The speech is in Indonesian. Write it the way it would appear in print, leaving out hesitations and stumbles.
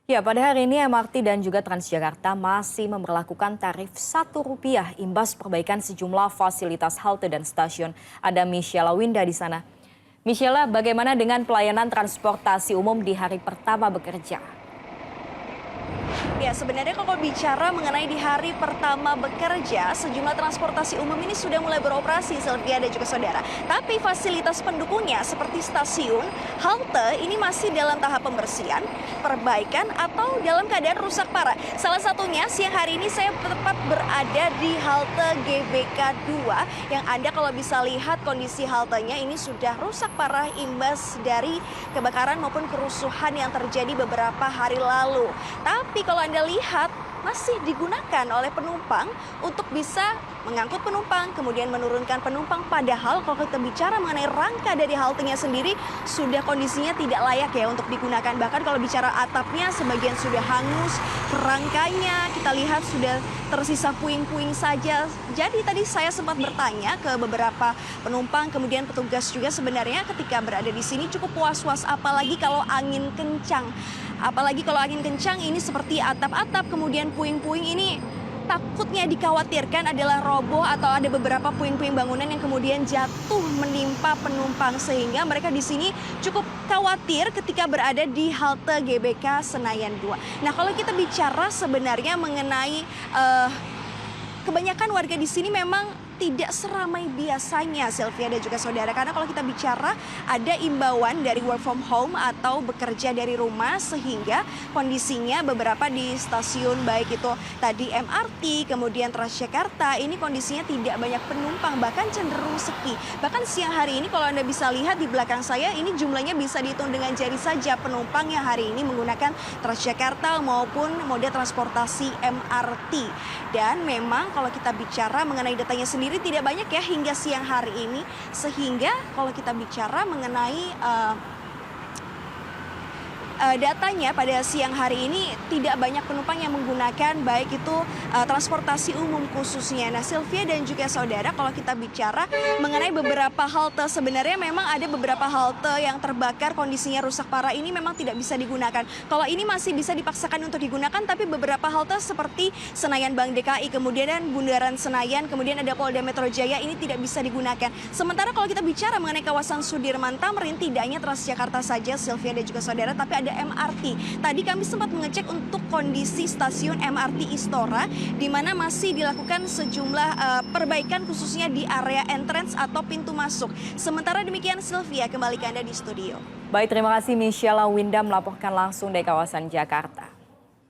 Ya, pada hari ini MRT dan juga Transjakarta masih memberlakukan tarif Rp1 imbas perbaikan sejumlah fasilitas halte dan stasiun. Ada Michela Winda di sana. Michela, bagaimana dengan pelayanan transportasi umum di hari pertama bekerja? Ya, sebenarnya kalau bicara mengenai di hari pertama bekerja, sejumlah transportasi umum ini sudah mulai beroperasi, Sylvia dan juga saudara. Tapi fasilitas pendukungnya seperti stasiun, halte ini masih dalam tahap pembersihan, perbaikan, atau dalam keadaan rusak parah. Salah satunya siang hari ini saya tepat berada di halte GBK 2 yang Anda kalau bisa lihat kondisi haltenya ini sudah rusak parah imbas dari kebakaran maupun kerusuhan yang terjadi beberapa hari lalu. Tapi kalau Anda lihat masih digunakan oleh penumpang untuk bisa mengangkut penumpang, kemudian menurunkan penumpang. Padahal kalau kita bicara mengenai rangka dari haltenya sendiri, sudah kondisinya tidak layak ya untuk digunakan. Bahkan kalau bicara atapnya, sebagian sudah hangus, rangkanya kita lihat sudah tersisa puing-puing saja. Jadi tadi saya sempat bertanya ke beberapa penumpang, kemudian petugas juga sebenarnya ketika berada di sini cukup was-was, apalagi kalau angin kencang. Apalagi kalau angin kencang ini seperti atap-atap, kemudian puing-puing ini takutnya dikhawatirkan adalah roboh atau ada beberapa puing-puing bangunan yang kemudian jatuh menimpa penumpang, sehingga mereka di sini cukup khawatir ketika berada di halte GBK Senayan 2. Nah, kalau kita bicara sebenarnya mengenai kebanyakan warga di sini memang tidak seramai biasanya, Sylvia dan juga saudara. Karena kalau kita bicara ada imbauan dari work from home atau bekerja dari rumah, sehingga kondisinya beberapa di stasiun baik itu tadi MRT, kemudian Transjakarta, ini kondisinya tidak banyak penumpang, bahkan cenderung sepi. Bahkan siang hari ini kalau Anda bisa lihat di belakang saya, ini jumlahnya bisa dihitung dengan jari saja penumpang yang hari ini menggunakan Transjakarta maupun moda transportasi MRT. Dan memang kalau kita bicara mengenai datanya sendiri tidak banyak ya hingga siang hari ini, sehingga kalau kita bicara mengenai datanya pada siang hari ini tidak banyak penumpang yang menggunakan baik itu transportasi umum khususnya. Nah, Sylvia dan juga saudara, kalau kita bicara mengenai beberapa halte, sebenarnya memang ada beberapa halte yang terbakar kondisinya rusak parah, ini memang tidak bisa digunakan. Kalau ini masih bisa dipaksakan untuk digunakan, tapi beberapa halte seperti Senayan Bank DKI, kemudian Bundaran Senayan, kemudian ada Polda Metro Jaya, ini tidak bisa digunakan. Sementara kalau kita bicara mengenai kawasan Sudirman Tamrin, tidak hanya Transjakarta saja, Sylvia dan juga saudara, tapi ada MRT. Tadi kami sempat mengecek untuk kondisi stasiun MRT Istora, di mana masih dilakukan sejumlah perbaikan khususnya di area entrance atau pintu masuk. Sementara demikian, Sylvia, kembali ke Anda di studio. Baik, terima kasih Michela Winda melaporkan langsung dari kawasan Jakarta.